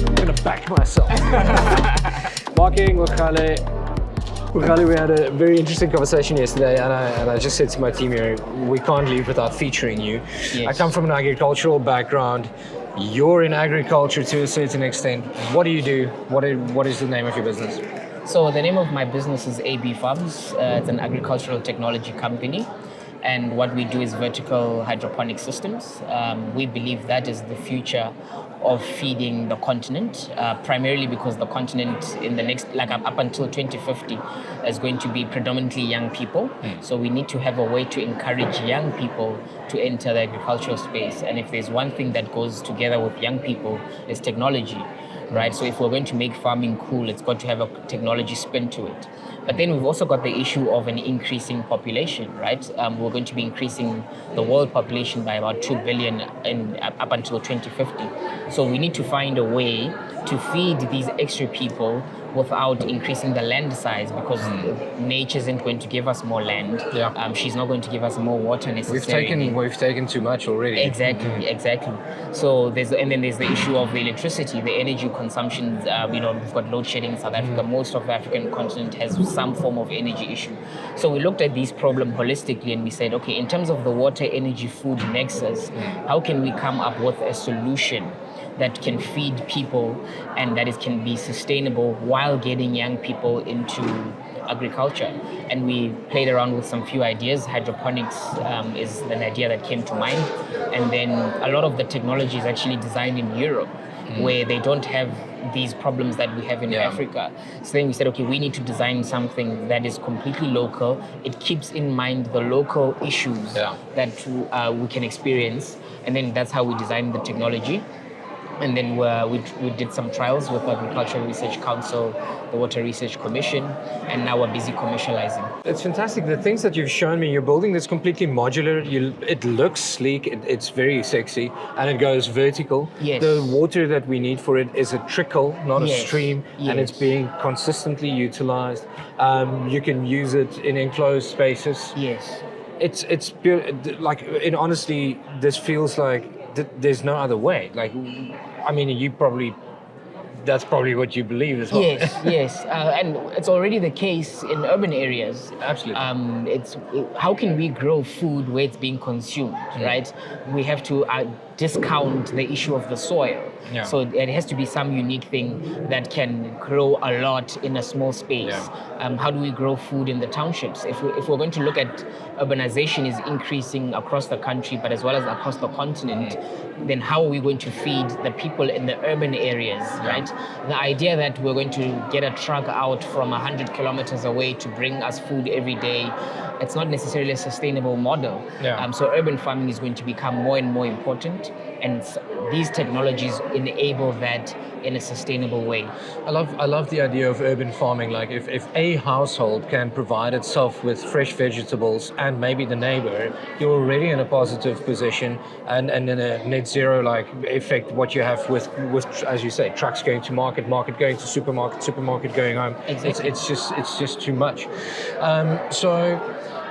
I'm going to back myself. Marking, Mogale. Mogale, we had a very interesting conversation yesterday, and I just said to my team here, we can't leave without featuring you. Yes. I come from an agricultural background. You're in agriculture to a certain extent. What do you do? What is the name of your business? So the name of my business is AB Farms. It's an agricultural technology company. And what we do is vertical hydroponic systems. We believe that is the future of feeding the continent, primarily because the continent in the next, like up until 2050, is going to be predominantly young people. So we need to have a way to encourage young people to enter the agricultural space. And if there's one thing that goes together with young people, is technology, right? So if we're going to make farming cool, it's got to have a technology spin to it. But then we've also got the issue of an increasing population, right? We're going to be increasing the world population by about 2 billion up until 2050. So we need to find a way to feed these extra people without increasing the land size, because nature isn't going to give us more land. She's not going to give us more water necessarily. We've taken too much already. Exactly. So there's the issue of the electricity, the energy consumption. We've got load shedding in South Africa. Most of the African continent has some form of energy issue. So we looked at this problem holistically, and we said, okay, in terms of the water, energy, food nexus, how can we come up with a solution that can feed people and that it can be sustainable while getting young people into agriculture? And we played around with some few ideas. Hydroponics is an idea that came to mind. And then a lot of the technology is actually designed in Europe, where they don't have these problems that we have in Africa. So then we said, okay, we need to design something that is completely local. It keeps in mind the local issues that we can experience. And then that's how we designed the technology. And then we did some trials with the Agricultural Research Council, the Water Research Commission, and now we're busy commercializing. It's fantastic. The things that you've shown me, you're building this completely modular. It looks sleek, it's very sexy, and it goes vertical. Yes. The water that we need for it is a trickle, not a stream, and it's being consistently utilized. You can use it in enclosed spaces. Yes. It's pure, like, and honestly, this feels like there's no other way. Like, I mean, that's probably what you believe as well. Yes, and it's already the case in urban areas. Absolutely. How can we grow food where it's being consumed, right? We have to discount the issue of the soil. So it has to be some unique thing that can grow a lot in a small space. How do we grow food in the townships? If we're going to look at urbanization is increasing across the country, but as well as across the continent, then how are we going to feed the people in the urban areas, right? The idea that we're going to get a truck out from 100 kilometers away to bring us food every day, it's not necessarily a sustainable model. So urban farming is going to become more and more important, and these technologies enable that in a sustainable way. I love the idea of urban farming. Like, if a household can provide itself with fresh vegetables and maybe the neighbor, you're already in a positive position, and in a net zero like effect. What you have with as you say, trucks going to market going to supermarket going home. Exactly. It's just too much. So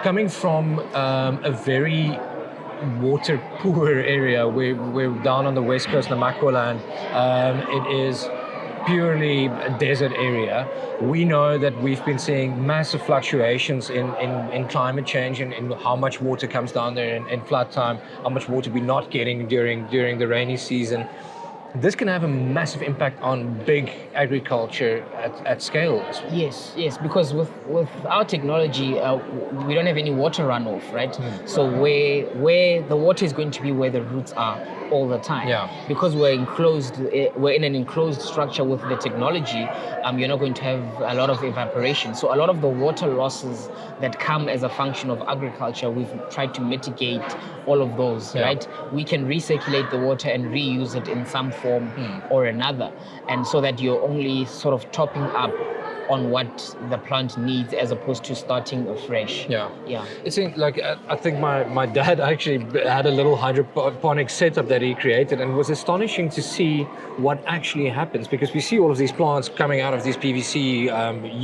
coming from a very water poor area, we're down on the west coast, Namaqualand. It is purely a desert area. We know that we've been seeing massive fluctuations in climate change and in how much water comes down there in flood time, how much water we're not getting during the rainy season. This can have a massive impact on big agriculture at scale as well. Yes, because with our technology, we don't have any water runoff, right? So where the water is going to be where the roots are all the time. Because we're in an enclosed structure with the technology, you're not going to have a lot of evaporation. So a lot of the water losses that come as a function of agriculture, we've tried to mitigate all of those, right? We can recirculate the water and reuse it in some form or another, and so that you're only sort of topping up on what the plant needs as opposed to starting afresh. Yeah. Yeah. It's like I think my dad actually had a little hydroponic setup that he created, and it was astonishing to see what actually happens, because we see all of these plants coming out of these PVC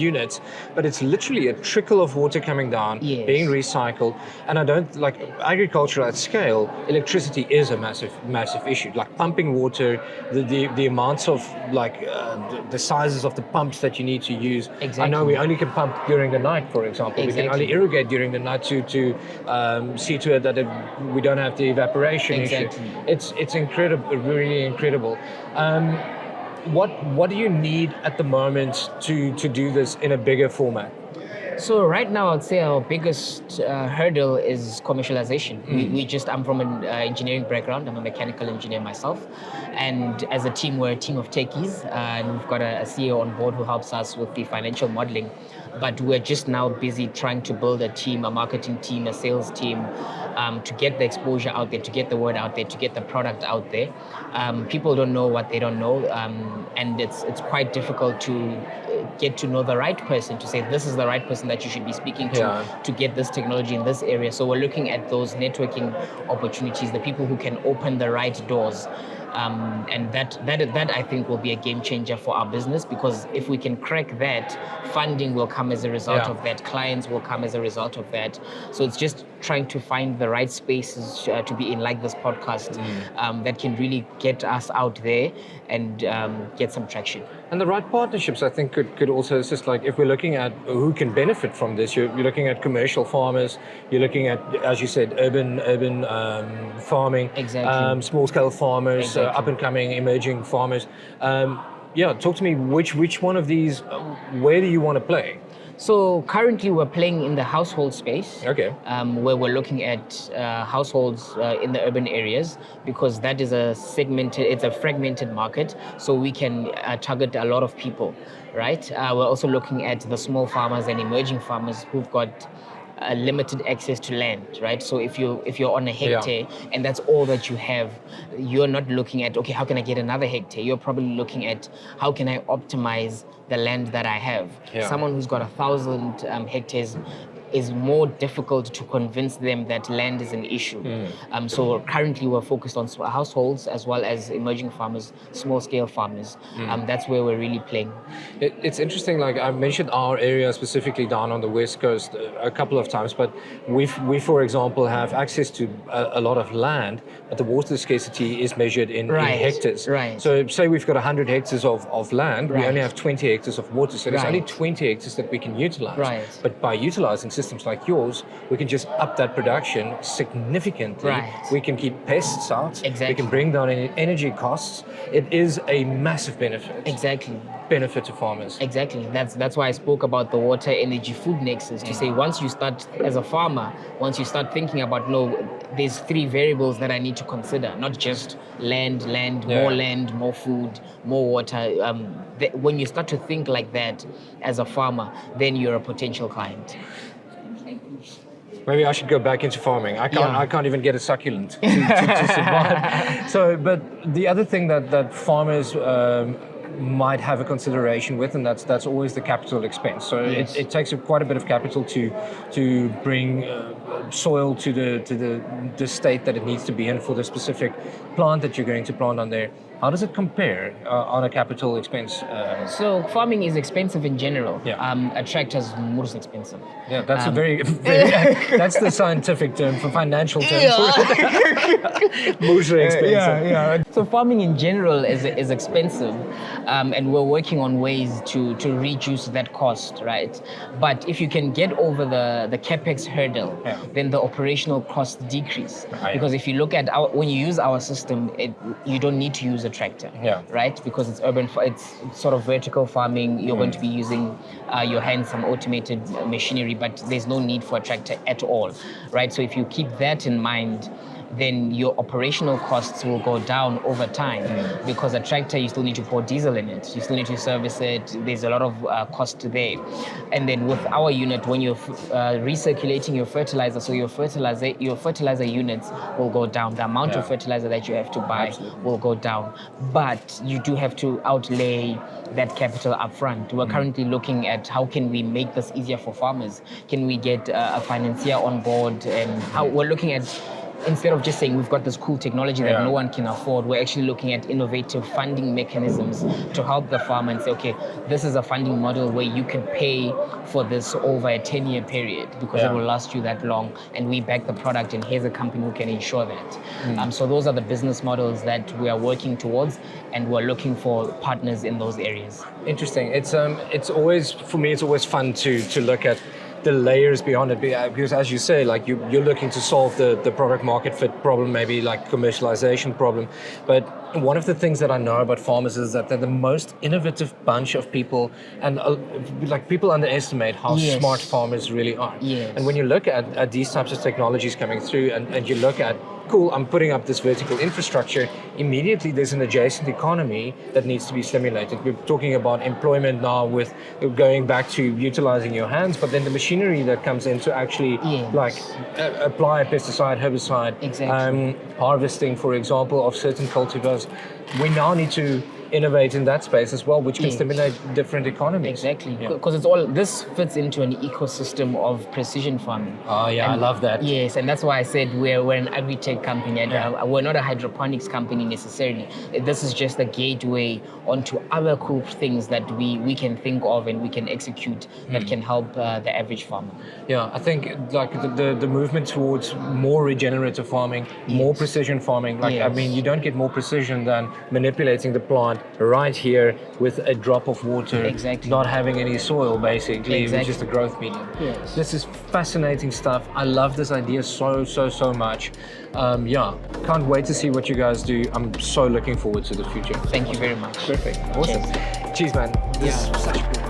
units, but it's literally a trickle of water coming down, Yes. being recycled. And I don't like agriculture at scale. Electricity is a massive issue. Like pumping water, the amounts of the sizes of the pumps that you need to use. Exactly. I know we only can pump during the night, for example. Exactly. We can only irrigate during the night to see to it that we don't have the evaporation Exactly. issue. It's incredible, really incredible. What do you need at the moment to do this in a bigger format? So right now, I'd say our biggest hurdle is commercialization. I'm from an engineering background. I'm a mechanical engineer myself. And as a team, we're a team of techies. And we've got a CEO on board who helps us with the financial modeling. But we're just now busy trying to build a team, a marketing team, a sales team, to get the exposure out there, to get the word out there, to get the product out there. People don't know what they don't know. And it's quite difficult to get to know the right person, to say this is the right person that you should be speaking to get this technology in this area. So we're looking at those networking opportunities, the people who can open the right doors. And that I think will be a game changer for our business, because if we can crack that, funding will come as a result of that, clients will come as a result of that. So it's just trying to find the right spaces to be in, like this podcast, that can really get us out there and get some traction. And the right partnerships, I think, could also assist. Like if we're looking at who can benefit from this, you're looking at commercial farmers, you're looking at, as you said, urban farming, Exactly. small scale farmers, Exactly. up and coming emerging farmers. Talk to me. Which one of these? Where do you want to play? So currently we're playing in the household space, Okay. Where we're looking at households in the urban areas, because that is it's a fragmented market, so we can target a lot of people, right? We're also looking at the small farmers and emerging farmers who've got limited access to land, right? So if you're on a hectare and that's all that you have, you're not looking at, okay, how can I get another hectare? You're probably looking at, how can I optimize the land that I have? Someone who's got 1,000 hectares is more difficult to convince them that land is an issue. So currently we're focused on households as well as emerging farmers, small scale farmers. That's where we're really playing. It's interesting, like I mentioned our area specifically down on the West Coast a couple of times, but we for example have access to a lot of land, but the water scarcity is measured in hectares. Right. So say we've got 100 hectares of land, we only have 20 hectares of water, so there's only 20 hectares that we can utilize. Right. But by utilizing systems like yours, we can just up that production significantly. Right. We can keep pests out. Exactly. We can bring down any energy costs. It is a massive benefit. Exactly. Benefit to farmers. Exactly. That's why I spoke about the water, energy, food nexus, to say once you start as a farmer, once you start thinking about, no, there's 3 variables that I need to consider, not just land, more food, more water. When you start to think like that as a farmer, then you're a potential client. Maybe I should go back into farming. I can't even get a succulent to survive. So, but the other thing that farmers might have a consideration with, and that's always the capital expense. So it takes quite a bit of capital to bring soil to the state that it needs to be in for the specific plant that you're going to plant on there. How does it compare on a capital expense? So farming is expensive in general. Yeah. A tractor is most expensive. Yeah, that's a very that's the scientific term for financial terms. Most expensive. Yeah. So farming in general is expensive, and we're working on ways to reduce that cost, right? But if you can get over the capex hurdle, then the operational costs decrease. Because if you look at when you use our system, you don't need to use a tractor, right? Because it's it's sort of vertical farming. You're going to be using your hands, some automated machinery, but there's no need for a tractor at all, right? So if you keep that in mind, then your operational costs will go down over time because a tractor, you still need to pour diesel in it, you still need to service it, there's a lot of cost there. And then with our unit, when you're recirculating your fertilizer, so your fertilizer units will go down, the amount of fertilizer that you have to buy will go down, but you do have to outlay that capital upfront. We're currently looking at how can we make this easier for farmers. Can we get a financier on board, and how we're looking at, instead of just saying we've got this cool technology that no one can afford, we're actually looking at innovative funding mechanisms to help the farmer and say, okay, this is a funding model where you can pay for this over a 10-year period because it will last you that long, and we back the product, and here's a company who can ensure that. So those are the business models that we are working towards, and we're looking for partners in those areas. Interesting. It's always, for me, it's always fun to look at the layers beyond it, because as you say, like you're looking to solve the product market fit problem, maybe like commercialization problem. But one of the things that I know about farmers is that they're the most innovative bunch of people, and like people underestimate how smart farmers really are. And when you look at these types of technologies coming through, and you look at, cool, I'm putting up this vertical infrastructure, immediately there's an adjacent economy that needs to be stimulated. We're talking about employment now with going back to utilizing your hands, but then the machinery that comes in to actually apply a pesticide, herbicide, harvesting, for example, of certain cultivars. We now need to innovate in that space as well, which can stimulate different economies. Exactly, because it's all, this fits into an ecosystem of precision farming. I love that. Yes, and that's why I said we're an agri-tech company, and we're not a hydroponics company necessarily. This is just a gateway onto other cool things that we can think of and we can execute that can help the average farmer. Yeah, I think like the movement towards more regenerative farming, more precision farming. Like I mean, you don't get more precision than manipulating the plant right here with a drop of water, not having any soil, basically, it's just a growth medium. This is fascinating stuff. I love this idea so much. Can't wait to see what you guys do. I'm so looking forward to the future. Thank you very much. Perfect. Awesome. Cheers, man. This is such a good